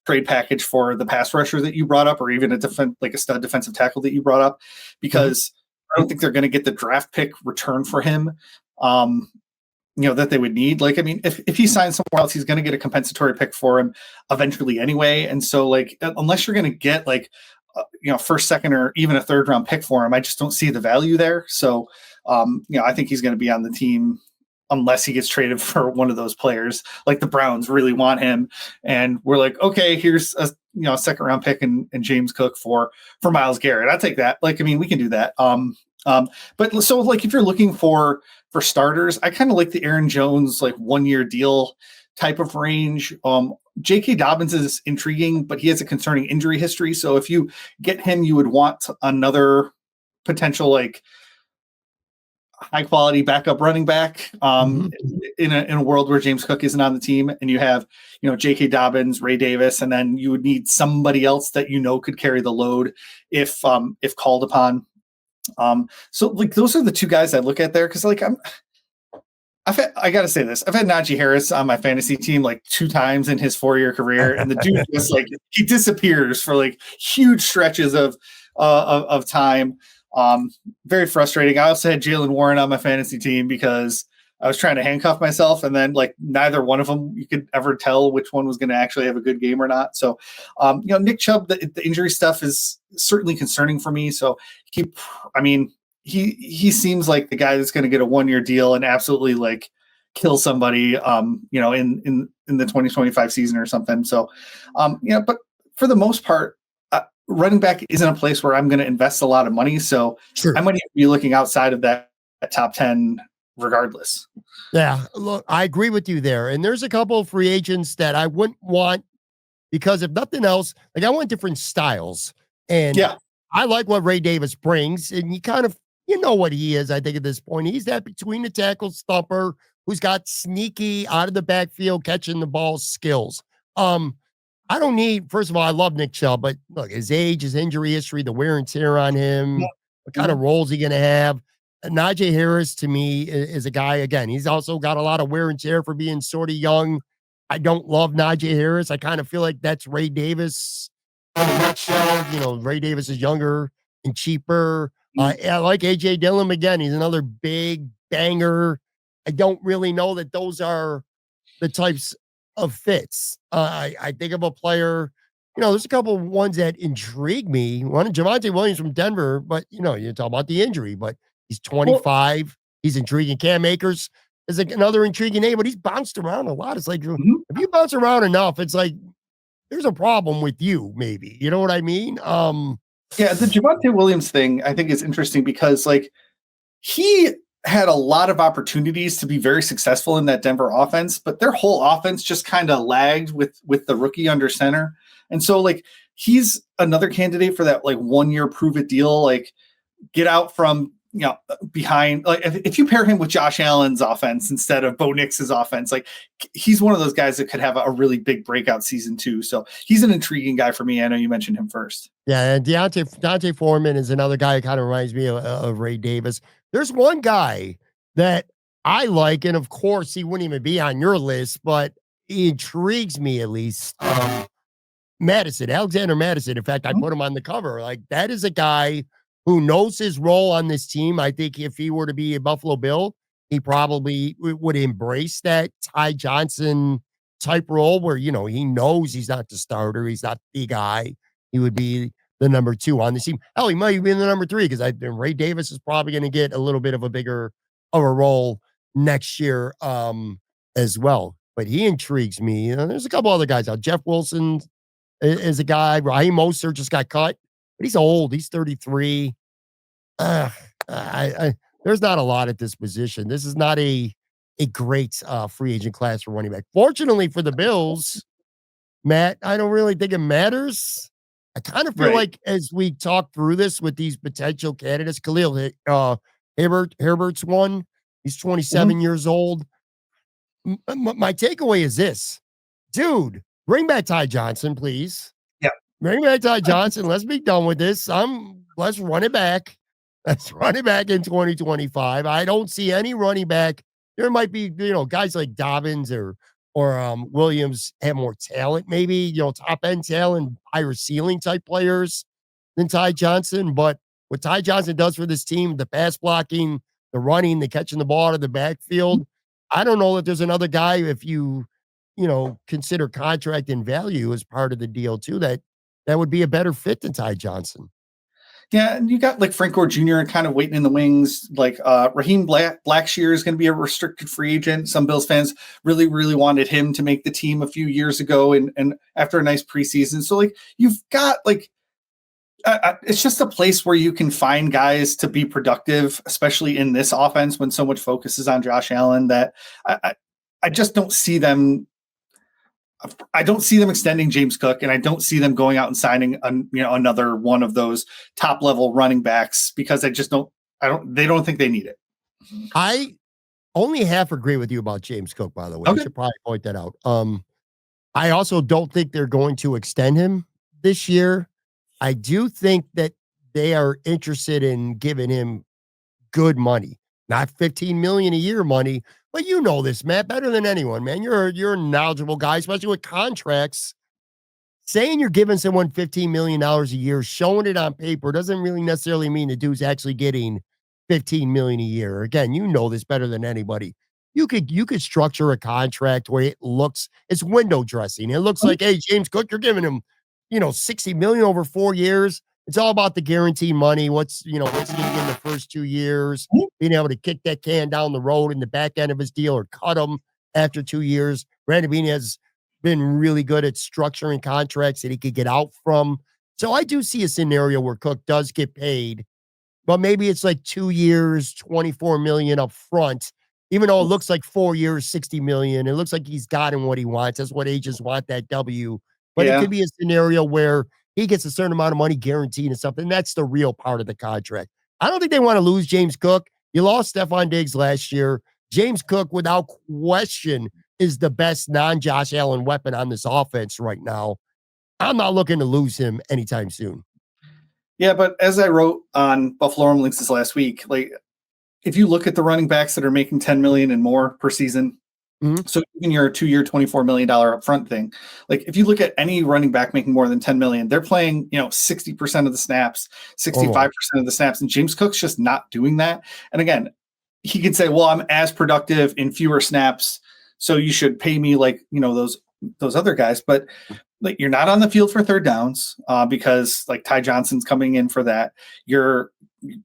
trade package for the pass rusher that you brought up, or even a stud defensive tackle that you brought up, because I don't think they're going to get the draft pick return for him. That they would need. Like, I mean, if he signs somewhere else, he's going to get a compensatory pick for him eventually anyway. And so, like, unless you're going to get first, second, or even a third round pick for him, I just don't see the value there. So, I think he's going to be on the team unless he gets traded for one of those players. Like the Browns really want him, and we're like, okay, here's a second round pick and James Cook for Myles Garrett. I'll take that. Like, I mean, we can do that. But so like if you're looking for starters, I kind of like the Aaron Jones 1 year deal type of range. J.K. Dobbins is intriguing, but he has a concerning injury history. So if you get him, you would want another potential high quality backup running back in a world where James Cook isn't on the team, and you have J.K. Dobbins, Ray Davis, and then you would need somebody else that could carry the load if called upon. So those are the two guys I look at there, because I gotta say this. I've had Najee Harris on my fantasy team 2 times in his 4-year career, and the dude just he disappears for huge stretches of time. Very frustrating. I also had Jalen Warren on my fantasy team because I was trying to handcuff myself, and then neither one of them, you could ever tell which one was going to actually have a good game or not. So, Nick Chubb, the injury stuff is certainly concerning for me. So he seems like the guy that's going to get a 1-year deal and absolutely kill somebody, in the 2025 season or something. So, but for the most part, running back isn't a place where I'm going to invest a lot of money. So sure, I might even be looking outside of that top 10 regardless. Yeah, look, I agree with you there. And there's a couple of free agents that I wouldn't want, because if nothing else, I want different styles. And yeah, I like what Ray Davis brings. And you kind of, what he is, I think at this point. He's that between the tackles thumper who's got sneaky out of the backfield catching the ball skills. I don't need, first of all, I love Nick Chubb, but look, his age, his injury history, the wear and tear on him. What kind of roles he going to have? Najee Harris to me is a guy, again, he's also got a lot of wear and tear for being sort of young. I don't love Najee Harris. I kind of feel like that's Ray Davis in a nutshell. Ray Davis is younger and cheaper. I like AJ Dillon again. He's another big banger. I don't really know that those are the types of fits. I think of a player, there's a couple of ones that intrigue me. One, Javonte Williams from Denver, but you talk about the injury, but he's Well, 25. He's intriguing. Cam Akers is another intriguing name, but he's bounced around a lot. It's like, if you bounce around enough, it's like there's a problem with you, maybe. You know what I mean? yeah, the Javonte Williams thing I think is interesting because like he had a lot of opportunities to be very successful in that Denver offense, but their whole offense just kind of lagged with the rookie under center. And so like he's another candidate for that like 1 year prove it deal, like get out from behind, like if you pair him with Josh Allen's offense instead of Bo Nix's offense, like he's one of those guys that could have a really big breakout season too. So he's an intriguing guy for me. I know you mentioned him first. Yeah, and Dante Foreman is another guy who kind of reminds me of Ray Davis. There's one guy that I like, and of course he wouldn't even be on your list, but he intrigues me at least. Madison, Alexander Madison. In fact, I put him on the cover. Like, that is a guy who knows his role on this team. I think if he were to be a Buffalo Bill, he probably would embrace that Ty Johnson type role where, he knows he's not the starter. He's not the guy. He would be the number 2 on the team. Hell, he might be in the number 3 because Ray Davis is probably going to get a little bit of a bigger of a role next year as well. But he intrigues me. There's a couple other guys out. Jeff Wilson is a guy. Raheem Mostert just got cut, but he's old. He's 33. There's not a lot at this position. This is not a great free agent class for running back. Fortunately for the Bills, Matt, I don't really think it matters. I kind of feel like as we talk through this with these potential candidates, Khalil Herbert's one. He's 27 years old. My takeaway is this, dude. Bring back Ty Johnson, please. Yeah. Bring back Ty Johnson. Let's be done with this. Let's run it back. Let's run it back in 2025. I don't see any running back. There might be, guys like Dobbins or Williams have more talent, maybe, top end talent, higher ceiling type players than Ty Johnson. But what Ty Johnson does for this team, the pass blocking, the running, the catching the ball out of the backfield, I don't know that there's another guy, if you consider contract and value as part of the deal too, that would be a better fit than Ty Johnson. Yeah, and you got like Frank Gore Jr. kind of waiting in the wings. Like Raheem Blackshear is going to be a restricted free agent. Some Bills fans really, really wanted him to make the team a few years ago, and after a nice preseason. So like you've got like it's just a place where you can find guys to be productive, especially in this offense when so much focus is on Josh Allen. That I just don't see them. I don't see them extending James Cook, and I don't see them going out and signing another one of those top level running backs because they don't think they need it. I only half agree with you about James Cook, by the way. Okay. I should probably point that out. I also don't think they're going to extend him this year. I do think that they are interested in giving him good money, not 15 million a year money. But you know this, Matt, better than anyone, man. You're a knowledgeable guy, especially with contracts. Saying you're giving someone $15 million a year, showing it on paper, doesn't really necessarily mean the dude's actually getting $15 million a year. Again, you know this better than anybody. You could structure a contract where it's window dressing. It looks like, hey, James Cook, you're giving him, $60 million over 4 years. It's all about the guaranteed money. What's he going to get in the first 2 years? Being able to kick that can down the road in the back end of his deal or cut him after 2 years. Brandon Beane has been really good at structuring contracts that he could get out from. So I do see a scenario where Cook does get paid, but maybe it's like 2 years, 24 million up front, even though it looks like 4 years, 60 million. It looks like he's gotten what he wants. That's what agents want, that W. But it could be a scenario where he gets a certain amount of money guaranteed and something. That's the real part of the contract. I don't think they want to lose James Cook. You lost Stephon Diggs last year. James Cook, without question, is the best non-Josh Allen weapon on this offense right now. I'm not looking to lose him anytime soon. Yeah, but as I wrote on Buffalo Rumblings this last week, like if you look at the running backs that are making 10 million and more per season, Mhm. so even your 2-year, $24 million upfront thing, like if you look at any running back making more than 10 million, they're playing, 60% of the snaps, Or more. 65% of the snaps, and James Cook's just not doing that. And again, he could say, well, I'm as productive in fewer snaps, so you should pay me like, those other guys. But like you're not on the field for third downs because like Ty Johnson's coming in for that. You're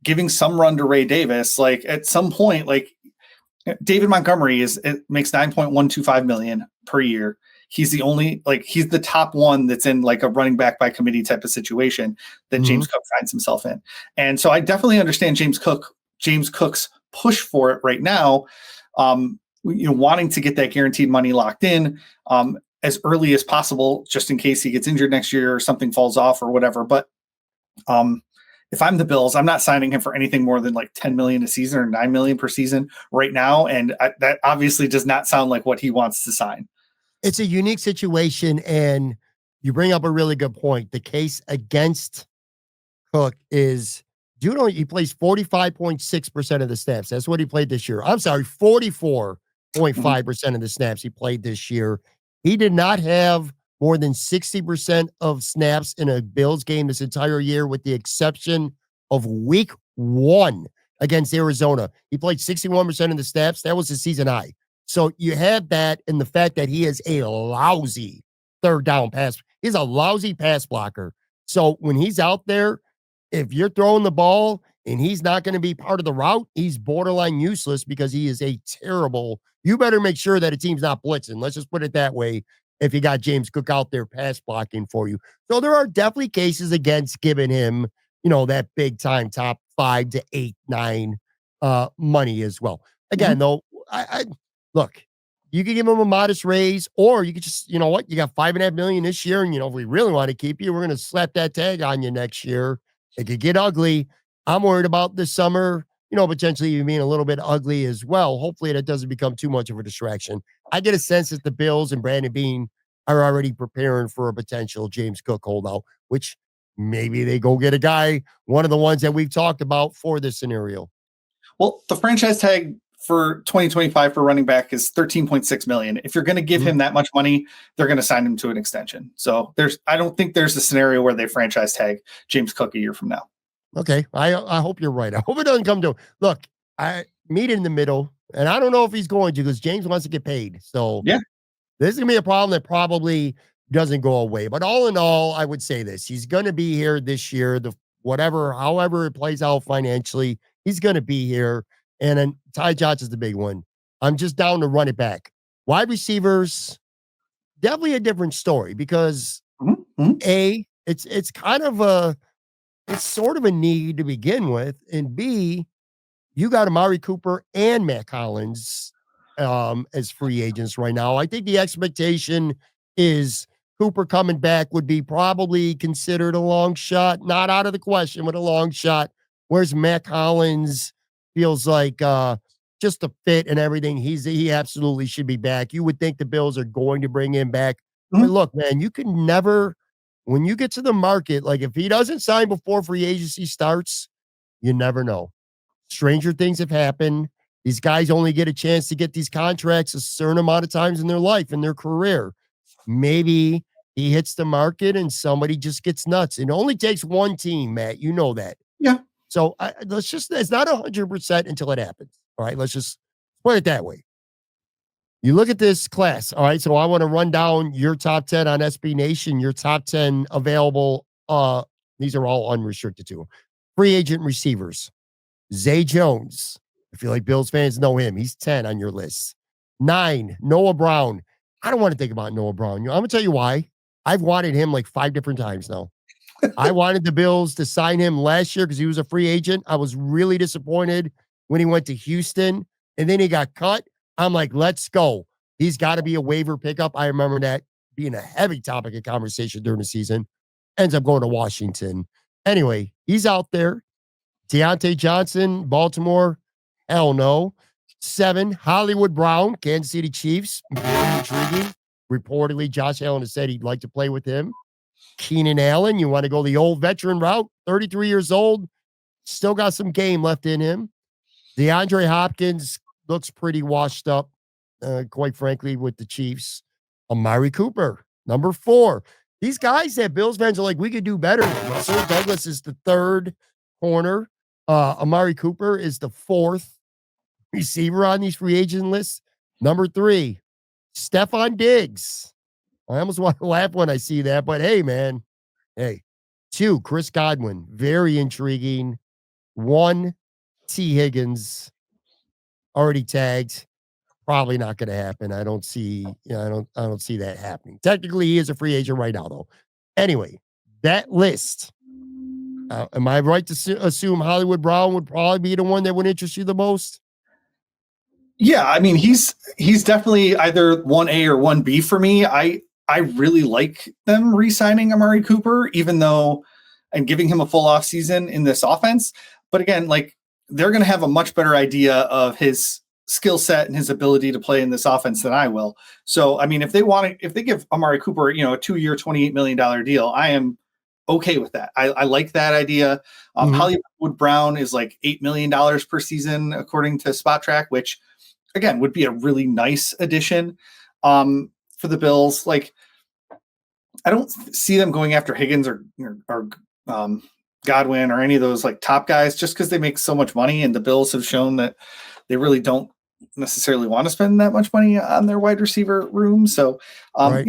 giving some run to Ray Davis. Like at some point, like David Montgomery makes 9.125 million per year. He's he's the top one that's in like a running back by committee type of situation that James Cook finds himself in. And so I definitely understand James Cook's push for it right now. Wanting to get that guaranteed money locked in as early as possible, just in case he gets injured next year or something falls off or whatever. But if I'm the Bills, I'm not signing him for anything more than like 10 million a season or 9 million per season right now. And that obviously does not sound like what he wants to sign. It's a unique situation, and you bring up a really good point. The case against Cook is he plays 45.6% of the snaps. That's what he played this year. I'm sorry, 44.5% of the snaps he played this year. He did not have more than 60% of snaps in a Bills game this entire year, with the exception of week 1 against Arizona. He played 61% of the snaps. That was the season high. So you have that, and the fact that he is a lousy third down pass. He's a lousy pass blocker. So when he's out there, if you're throwing the ball and he's not going to be part of the route, he's borderline useless because he is a terrible. You better make sure that a team's not blitzing. Let's just put it that way. If you got James Cook out there pass blocking for you. So there are definitely cases against giving him, that big time top 5 to 8, 9 money as well. Again, though, I look, you can give him a modest raise, or you could just, you got 5.5 million this year. And, if we really want to keep you, we're going to slap that tag on you next year. It could get ugly. I'm worried about this summer, potentially you being a little bit ugly as well. Hopefully that doesn't become too much of a distraction. I get a sense that the Bills and Brandon Beane are already preparing for a potential James Cook holdout, which maybe they go get a guy, one of the ones that we've talked about for this scenario. Well, the franchise tag for 2025 for running back is 13.6 million. If you're going to give him that much money, they're going to sign him to an extension. So I don't think there's a scenario where they franchise tag James Cook a year from now. Okay. I hope you're right. I hope it doesn't come to look, I meet in the middle, and I don't know if he's going to, because James wants to get paid. So yeah, this is going to be a problem that probably doesn't go away. But all in all, I would say this. He's going to be here this year. However it plays out financially, he's going to be here. And then Ty Johnson's the big one. I'm just down to run it back. Wide receivers, definitely a different story because it's kind of it's sort of a need to begin with. And B, you got Amari Cooper and Mack Hollins as free agents right now. I think the expectation is Cooper coming back would be probably considered a long shot, not out of the question, but a long shot. Whereas Mack Hollins feels like just a fit and everything. He absolutely should be back. You would think the Bills are going to bring him back. But look, man, you can never, when you get to the market, like if he doesn't sign before free agency starts, you never know. Stranger things have happened. These guys only get a chance to get these contracts a certain amount of times in their life, in their career. Maybe he hits the market and somebody just gets nuts. It only takes one team, Matt. You know that. Yeah. So it's not 100% until it happens. All right. Let's just put it that way. You look at this class. All right. So I want to run down your top 10 on SB Nation, your top 10 available. These are all unrestricted to free agent receivers. Zay Jones. I feel like Bills fans know him. He's 10 on your list. 9, Noah Brown. I don't want to think about Noah Brown. I'm going to tell you why. I've wanted him like 5 different times now. I wanted the Bills to sign him last year because he was a free agent. I was really disappointed when he went to Houston and then he got cut. I'm like, let's go. He's got to be a waiver pickup. I remember that being a heavy topic of conversation during the season. Ends up going to Washington. Anyway, he's out there. Deontay Johnson, Baltimore. Hell no. 7, Hollywood Brown, Kansas City Chiefs. Very intriguing. Reportedly, Josh Allen has said he'd like to play with him. Keenan Allen, you want to go the old veteran route, 33 years old, still got some game left in him. DeAndre Hopkins looks pretty washed up, quite frankly, with the Chiefs. Amari Cooper, number 4. These guys that Bills fans are like, we could do better. Russell Douglas is the 3rd corner. Amari Cooper is the 4th receiver on these free agent lists. Number 3, Stephon Diggs. I almost want to laugh when I see that, but hey, man. Hey. 2, Chris Godwin. Very intriguing. 1, T. Higgins. Already tagged. Probably not going to happen. I don't see that happening. Technically, he is a free agent right now, though. Anyway, that list. Am I right to assume Hollywood Brown would probably be the one that would interest you the most? Yeah, I mean, he's definitely either 1A or 1B for me. I really like them re-signing Amari Cooper, even though and giving him a full off season in this offense. But again, like they're going to have a much better idea of his skill set and his ability to play in this offense than I will. So, I mean, if they give Amari Cooper, a 2-year, $28 million deal, I am okay with that. I like that idea. Hollywood Brown is like $8 million per season, according to Spot Track, which again would be a really nice addition for the Bills. Like, I don't see them going after Higgins or Godwin or any of those like top guys just because they make so much money, and the Bills have shown that they really don't necessarily want to spend that much money on their wide receiver room. So, Right.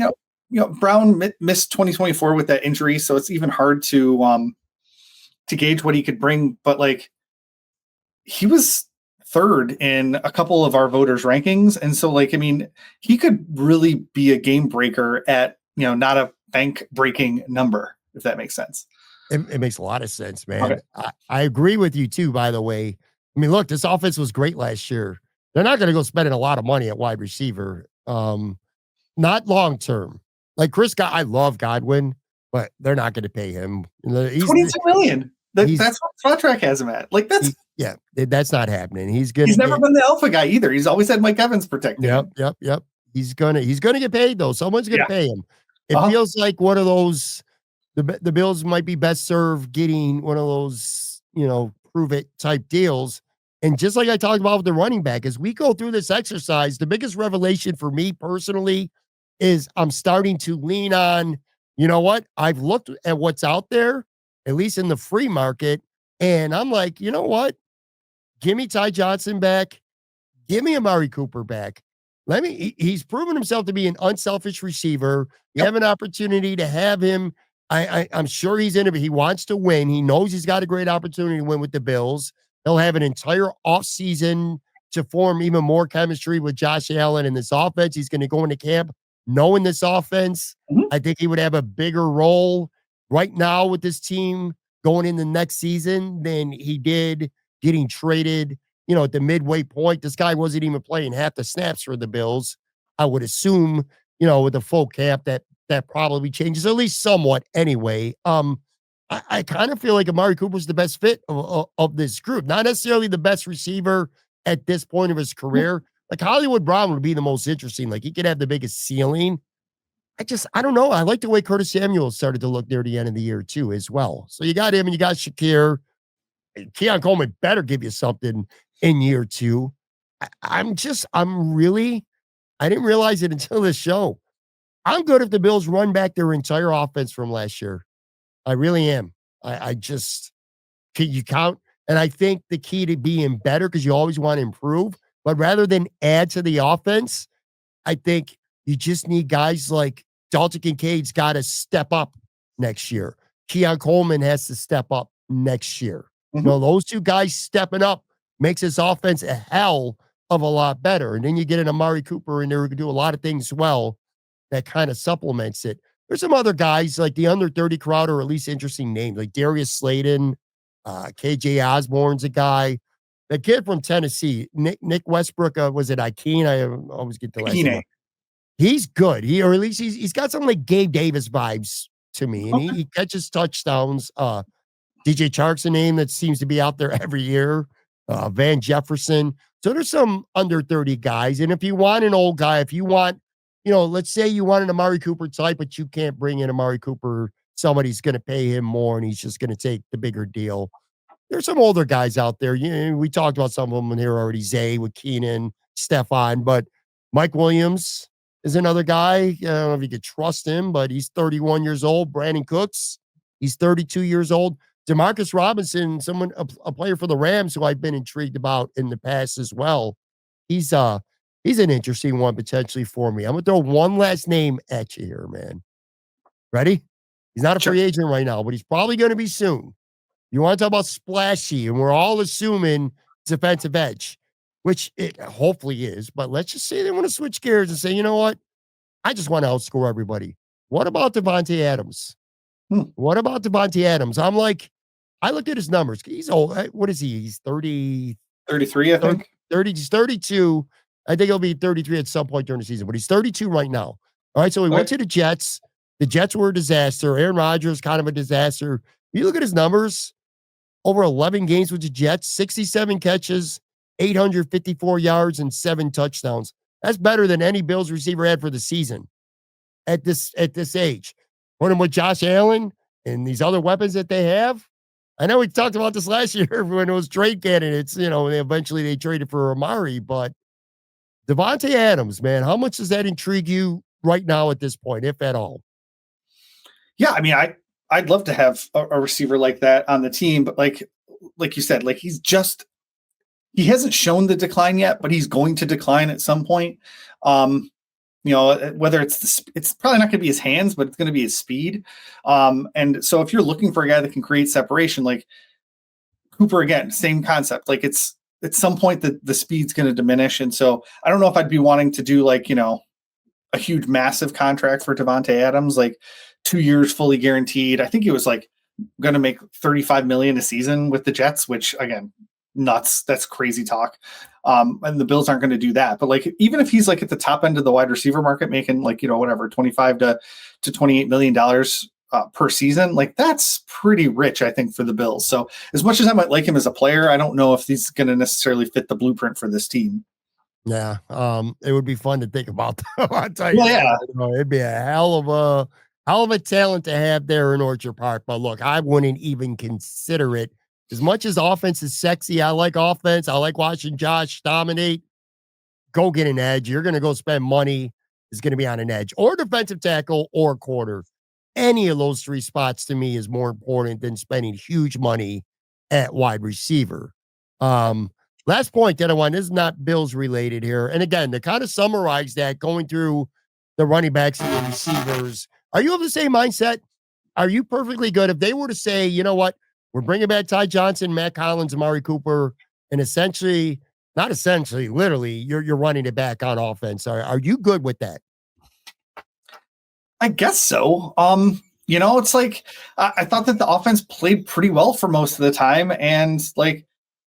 Brown missed 2024 with that injury, so it's even hard to gauge what he could bring. But like, he was 3rd in a couple of our voters' rankings, and so like, I mean, he could really be a game breaker at not a bank breaking number, if that makes sense. It makes a lot of sense, man. Okay. I agree with you too, by the way. I mean, look, this offense was great last year. They're not going to go spending a lot of money at wide receiver. Not long term. Like I love Godwin, but they're not going to pay him. He's 22 million. That's what Spot Track has him at. Like that's not happening. He's never been the alpha guy either. He's always had Mike Evans protecting him. Yep. He's gonna get paid though. Someone's gonna pay him. It feels like one of those. The Bills might be best served getting one of those, prove it type deals. And just like I talked about with the running back, as we go through this exercise, the biggest revelation for me personally is I'm starting to lean on, you know what? I've looked at what's out there, at least in the free market, and I'm like, you know what? Give me Ty Johnson back. Give me Amari Cooper back. He's proven himself to be an unselfish receiver. You have an opportunity to have him. I'm sure he's in it, but he wants to win. He knows he's got a great opportunity to win with the Bills. He'll have an entire offseason to form even more chemistry with Josh Allen in this offense. He's going to go into camp knowing this offense. I think he would have a bigger role right now with this team going in the next season than he did getting traded, at the midway point. This guy wasn't even playing half the snaps for the Bills. I would assume, with the full cap that probably changes at least somewhat anyway. I kind of feel like Amari Cooper's the best fit of this group. Not necessarily the best receiver at this point of his career. Like Hollywood Brown would be the most interesting. Like he could have the biggest ceiling. I don't know. I like the way Curtis Samuel started to look near the end of the year too, as well. So you got him and you got Shakir. Keon Coleman better give you something in year 2. I didn't realize it until this show. I'm good if the Bills run back their entire offense from last year. I really am. Can you count? And I think the key to being better, because you always want to improve, but rather than add to the offense, I think you just need guys like Dalton Kincaid's got to step up next year. Keon Coleman has to step up next year. Those two guys stepping up makes this offense a hell of a lot better. And then you get an Amari Cooper in there who can do a lot of things well that kind of supplements it. There's some other guys like the under 30 crowd, or at least interesting names like Darius Slayton, KJ Osborne's a guy. The kid from Tennessee, Nick Westbrook, was it Ikeen? I always get the last name. He's good. Or at least he's got some like Gabe Davis vibes to me, and he catches touchdowns. DJ Chark's a name that seems to be out there every year. Van Jefferson. So there's some under 30 guys. And if you want an old guy, if you want, let's say you want an Amari Cooper type, but you can't bring in Amari Cooper. Somebody's going to pay him more and he's just going to take the bigger deal. There's some older guys out there. We talked about some of them in here already. Zay with Keenan, Stefan, but Mike Williams is another guy. I don't know if you could trust him, but he's 31 years old. Brandon Cooks, he's 32 years old. Demarcus Robinson, a player for the Rams who I've been intrigued about in the past as well. He's an interesting one potentially for me. I'm gonna throw one last name at you here, man. Ready? He's not a Sure. free agent right now, but he's probably going to be soon. You want to talk about splashy, and we're all assuming defensive edge, which it hopefully is. But let's just say they want to switch gears and say, you know what? I just want to outscore everybody. What about Devontae Adams? What about Devontae Adams? I looked at his numbers. He's old. What is he? He's 30, 33, I think. 30, he's 32. I think he'll be 33 at some point during the season, but he's 32 right now. All right. So he went to the Jets. The Jets were a disaster. Aaron Rodgers, kind of a disaster. You look at his numbers over 11 games with the Jets, 67 catches, 854 yards, and 7 touchdowns. That's better than any Bills receiver had for the season at this age. Put him with Josh Allen and these other weapons that they have. I know we talked about this last year when it was trade candidates, eventually they traded for Amari, but Devontae Adams, man, how much does that intrigue you right now at this point, if at all? Yeah, I mean, I'd love to have a receiver like that on the team, but like you said, like he hasn't shown the decline yet, but he's going to decline at some point. Whether it's probably not going to be his hands, but it's going to be his speed. And so if you're looking for a guy that can create separation, like Cooper, again, same concept. Like it's at some point the speed's going to diminish. And so I don't know if I'd be wanting to do a huge, massive contract for Devontae Adams, like 2 years fully guaranteed. I think he was like going to make $35 million a season with the Jets, which again, nuts. That's crazy talk. And the Bills aren't going to do that. But like, even if he's like at the top end of the wide receiver market, making like, whatever, $25 to $28 million per season, like that's pretty rich, I think, for the Bills. So as much as I might like him as a player, I don't know if he's going to necessarily fit the blueprint for this team. Yeah, it would be fun to think about. I'll tell you, it'd be a hell of a talent to have there in Orchard Park. But look, I wouldn't even consider it. As much as offense is sexy, I like offense. I like watching Josh dominate. Go get an edge. You're going to go spend money. Is going to be on an edge or defensive tackle or corner. Any of those 3 spots to me is more important than spending huge money at wide receiver. Last point that I want, this is not Bills related here. And again, to kind of summarize that, going through the running backs and the receivers, are you of the same mindset? Are you perfectly good if they were to say, you know what, we're bringing back Ty Johnson, Mack, Hollins, Amari Cooper, and literally, you're running it back on offense. Are you good with that? I guess so. It's like I thought that the offense played pretty well for most of the time, and like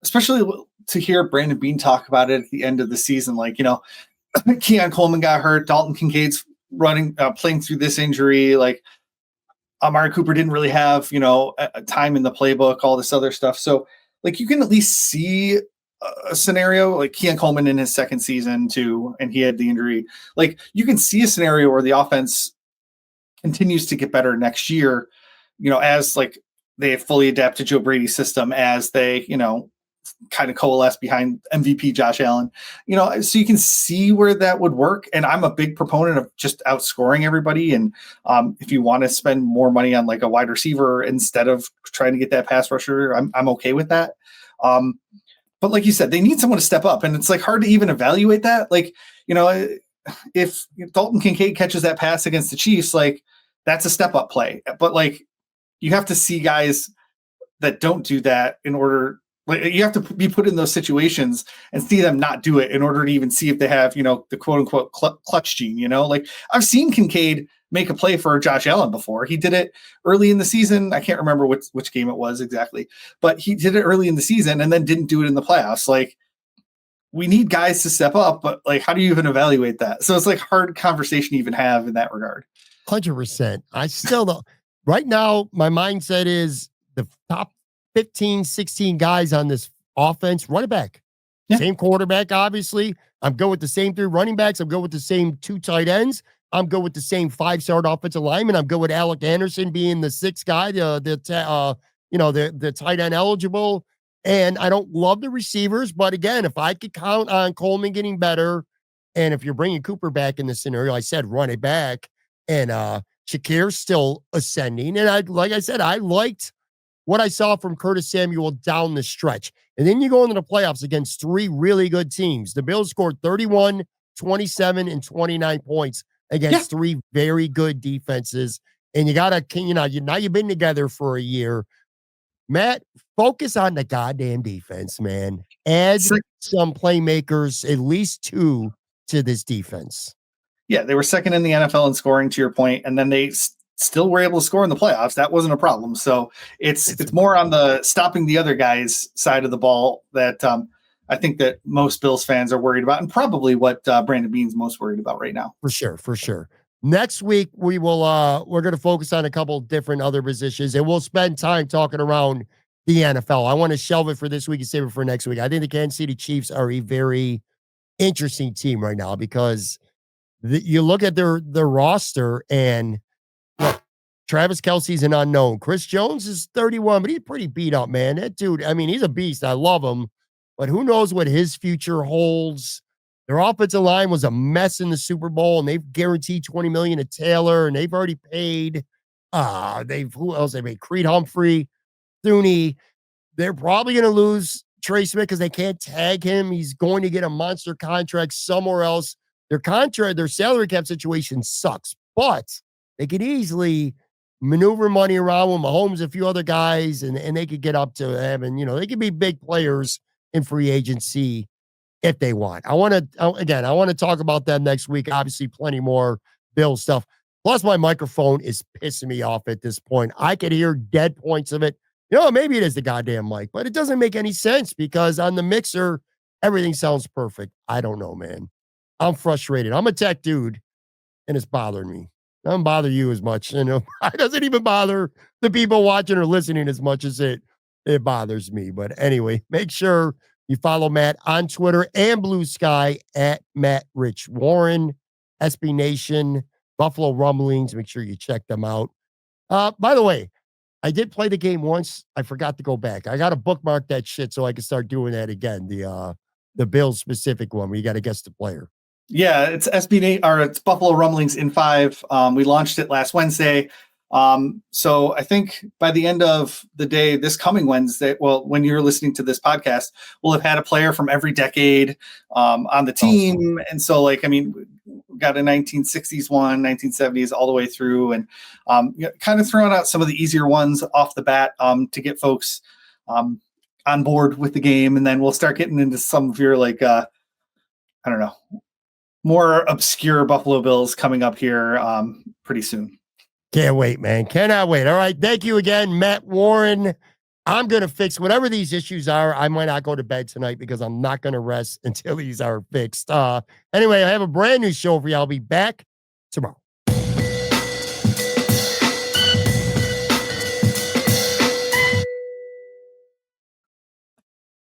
especially to hear Brandon Beane talk about it at the end of the season, like Keon Coleman got hurt, Dalton Kincaid's playing through this injury, like Amari Cooper didn't really have a time in the playbook, all this other stuff. So like you can at least see a scenario like Keon Coleman in his second season too, and he had the injury. Like you can see a scenario where the offense continues to get better next year, as like they have fully adapted Joe Brady's system, as they, kind of coalesce behind MVP Josh Allen, so you can see where that would work. And I'm a big proponent of just outscoring everybody. And if you want to spend more money on like a wide receiver instead of trying to get that pass rusher, I'm okay with that. But like you said, they need someone to step up, and it's like hard to even evaluate that. Like, if Dalton Kincaid catches that pass against the Chiefs, like that's a step up play. But like you have to see guys that don't do that in order. Like you have to be put in those situations and see them not do it in order to even see if they have, the quote unquote clutch gene, like I've seen Kincaid make a play for Josh Allen before. He did it early in the season. I can't remember which game it was exactly, but he did it early in the season and then didn't do it in the playoffs. Like we need guys to step up, but like, how do you even evaluate that? So it's like hard conversation to even have in that regard. 100%. I still don't. Right now, my mindset is the top 15, 16 guys on this offense, run it back. Same quarterback, obviously. I'm good with the same 3 running backs. I'm good with the same 2 tight ends. I'm good with the same 5-star offensive lineman. I'm good with Alec Anderson being the 6th guy, the tight end eligible. And I don't love the receivers, but again, if I could count on Coleman getting better, and if you're bringing Cooper back in this scenario, I said run it back, and Shakir's still ascending. And like I said, I liked what I saw from Curtis Samuel down the stretch. And then you go into the playoffs against 3 really good teams. The Bills scored 31, 27, and 29 points against 3 very good defenses. And you got to, now you've been together for a year. Matt, focus on the goddamn defense, man. Add some playmakers, at least 2, to this defense. Yeah, they were second in the NFL in scoring, to your point, and then they still were able to score in the playoffs. That wasn't a problem. So it's more on the stopping the other guys side of the ball that I think that most Bills fans are worried about, and probably what Brandon Beane's most worried about right now. For sure. Next week we're going to focus on a couple different other positions, and we'll spend time talking around the NFL. I want to shelve it for this week and save it for next week. I think the Kansas City Chiefs are a very interesting team right now because you look at their roster, and look, Travis Kelce's an unknown. Chris Jones is 31, but he's pretty beat up, man. That dude, I mean, he's a beast. I love him, but who knows what his future holds. Their offensive line was a mess in the Super Bowl, and they've guaranteed $20 million to Taylor, and they've already paid. Who else they made? Creed Humphrey, Thuney. They're probably going to lose Trey Smith because they can't tag him. He's going to get a monster contract somewhere else. Their salary cap situation sucks, but they could easily maneuver money around with Mahomes, a few other guys, and they could get up to them, and they could be big players in free agency if they want. I want to talk about them next week. Obviously, plenty more Bill stuff. Plus, my microphone is pissing me off at this point. I could hear dead points of it. Maybe it is the goddamn mic, but it doesn't make any sense because on the mixer, everything sounds perfect. I don't know, man. I'm frustrated. I'm a tech dude, and it's bothering me. It doesn't bother you as much. It doesn't even bother the people watching or listening as much as it bothers me. But anyway, make sure you follow Matt on Twitter and Blue Sky at Matt Rich Warren, SB Nation, Buffalo Rumblings. Make sure you check them out. By the way, I did play the game once. I forgot to go back. I got to bookmark that shit so I can start doing that again. The Bills specific one where you got to guess the player. Yeah, it's it's Buffalo Rumblings in 5. We launched it last Wednesday. So I think by the end of the day, this coming Wednesday, well, when you're listening to this podcast, we'll have had a player from every decade on the team. And so, we got a 1960s one, 1970s, all the way through, and kind of throwing out some of the easier ones off the bat to get folks on board with the game. And then we'll start getting into some of your, I don't know, more obscure Buffalo Bills coming up here pretty soon. Can't wait, man. Cannot wait. All right. Thank you again, Matt Warren. I'm going to fix whatever these issues are. I might not go to bed tonight because I'm not going to rest until these are fixed. Anyway, I have a brand new show for you. I'll be back tomorrow.